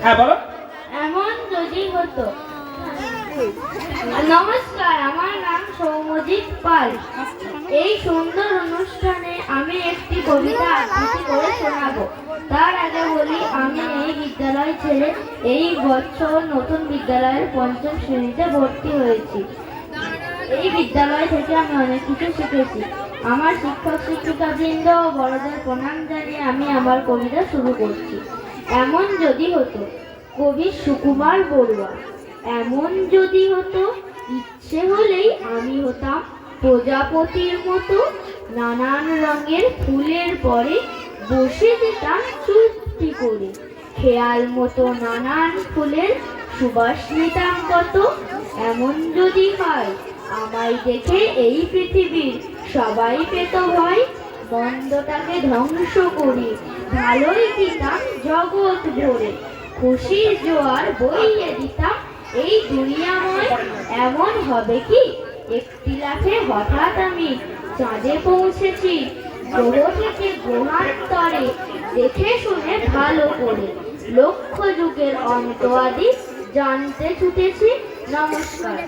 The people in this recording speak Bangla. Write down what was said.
হ্যাঁ বলো। এমন যদি হতো। নমস্কার, আমার নাম সৌম্যজিৎ পাল। এই সুন্দর অনুষ্ঠানে আমি একটি কবিতা আবৃত্তি করে শোনাবো। তার আগে বলি, আমি এই বিদ্যালয় ছেড়ে এই বছর নতুন বিদ্যালয়ের পঞ্চম শ্রেণীতে ভর্তি হয়েছি। এই বিদ্যালয় থেকে আমি অনেক কিছু শিখেছি। আমার শিক্ষক শিক্ষিকাবৃন্দ ও বড়দের প্রণাম জানিয়ে আমি আমার কবিতা শুরু করছি। এমন যদি হতো। কবি সুকুমার বড়ুয়া। এমন যদি হতো, ইচ্ছে হলেই আমি হতাম প্রজাপতির মতো, নানান রঙের ফুলের পরে বসে যেতাম চুপটি করে, খেয়াল মতো নানান ফুলের সুবাস নিতাম কত। এমন যদি হয়, আমায় দেখে এই পৃথিবীর সবাই পেত ভয়, মন্দটাকে ধ্বংস করি ভালোই দিতাম জগৎ ভরে, খুশির জোয়ার বইয়ে দিতাম এই দুনিয়াময়। এমন হবে কি, একটি লাফে হঠাৎ আমি চাঁদে পৌঁছেছি, গ্রহ থেকে গ্রহান্তরে দেখে শুনে ভালো করে, লক্ষ যুগের অন্ত আদি জানতে ছুটেছি। নমস্কার।